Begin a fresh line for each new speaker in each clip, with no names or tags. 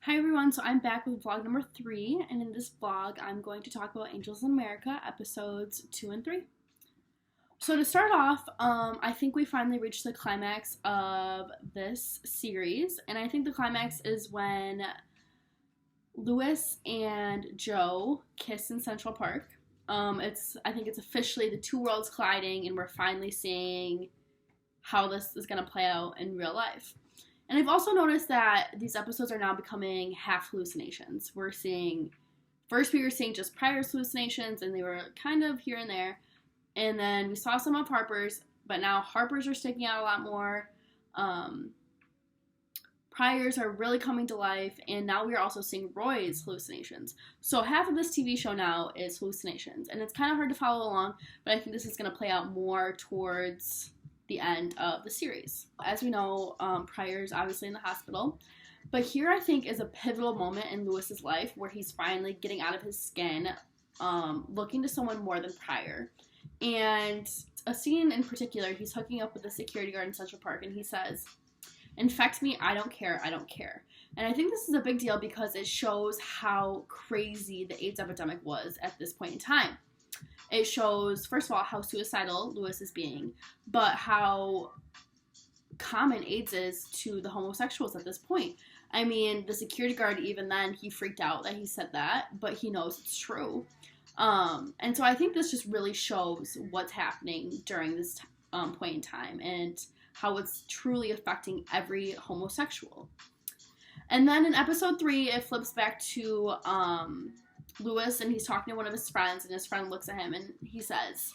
Hi everyone, so I'm back with vlog number 3, and in this vlog I'm going to talk about Angels in America episodes 2 and 3. So to start off, I think we finally reached the climax of this series, and I think the climax is when Lewis and Joe kiss in Central Park. I think it's officially the two worlds colliding, and we're finally seeing how this is going to play out in real life. And I've also noticed that these episodes are now becoming half hallucinations. First we were seeing just Pryor's hallucinations, and they were kind of here and there. And then we saw some of Harper's, but now Harper's are sticking out a lot more. Pryor's are really coming to life, and now we are also seeing Roy's hallucinations. So half of this TV show now is hallucinations, and it's kind of hard to follow along, but I think this is going to play out more towards the end of the series. As we know, Pryor's obviously in the hospital, but here I think is a pivotal moment in Lewis's life where he's finally getting out of his skin, looking to someone more than Pryor. And a scene in particular, he's hooking up with a security guard in Central Park, and he says, "Infect me, I don't care, I don't care." And I think this is a big deal because it shows how crazy the AIDS epidemic was at this point in time. It shows, first of all, how suicidal Lewis is being, but how common AIDS is to the homosexuals at this point. I mean, the security guard, even then, he freaked out that he said that, but he knows it's true. And so I think this just really shows what's happening during this point in time and how it's truly affecting every homosexual. And then in episode 3, it flips back to Lewis, and he's talking to one of his friends, and his friend looks at him and he says,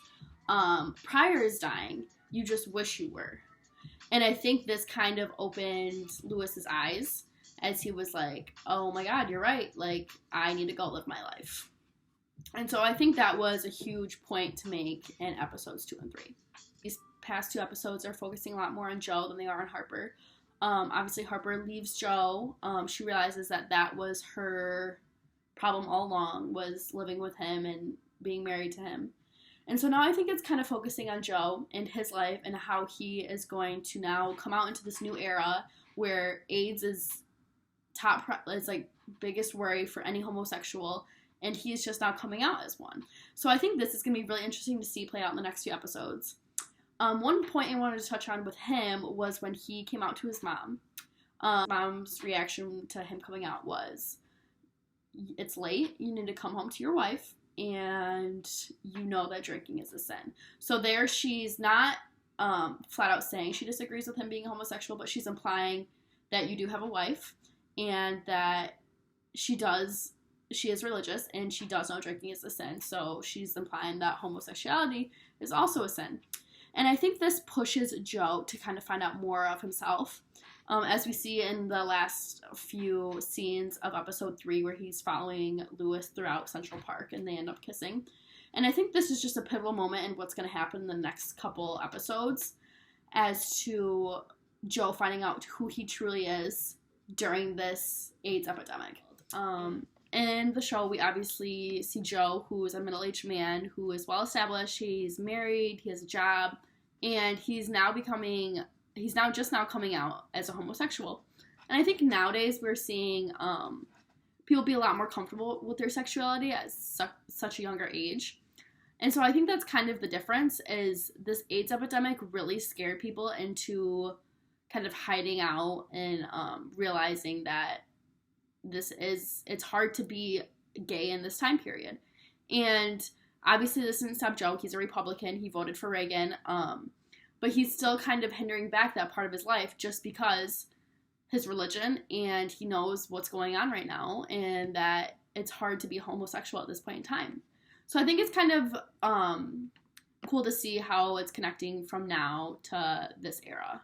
"Pryor is dying. You just wish you were." And I think this kind of opened Lewis's eyes as he was like, "Oh my God, you're right. Like, I need to go live my life." And so I think that was a huge point to make in episodes 2 and 3. These past 2 episodes are focusing a lot more on Joe than they are on Harper. Obviously, Harper leaves Joe. She realizes that was her problem all along, was living with him and being married to him. And so now I think it's kind of focusing on Joe and his life and how he is going to now come out into this new era where AIDS is like biggest worry for any homosexual, and he's just now coming out as one. So I think this is going to be really interesting to see play out in the next few episodes. One point I wanted to touch on with him was when he came out to his mom. Mom's reaction to him coming out was, "It's late, you need to come home to your wife, and you know that drinking is a sin." So there she's not flat out saying she disagrees with him being homosexual, but she's implying that you do have a wife and that she is religious and she does know drinking is a sin. So she's implying that homosexuality is also a sin. And I think this pushes Joe to kind of find out more of himself. As we see in the last few scenes of episode 3 where he's following Lewis throughout Central Park and they end up kissing. And I think this is just a pivotal moment in what's going to happen in the next couple episodes as to Joe finding out who he truly is during this AIDS epidemic. In the show, we obviously see Joe, who is a middle-aged man who is well-established. He's married, he has a job, and he's now just now coming out as a homosexual. And I think nowadays we're seeing people be a lot more comfortable with their sexuality at such a younger age. And so I think that's kind of the difference, is this AIDS epidemic really scared people into kind of hiding out and realizing that it's hard to be gay in this time period. And obviously this didn't stop Joe. He's a Republican. He voted for Reagan. But he's still kind of hindering back that part of his life just because his religion, and he knows what's going on right now and that it's hard to be homosexual at this point in time. So I think it's kind of cool to see how it's connecting from now to this era.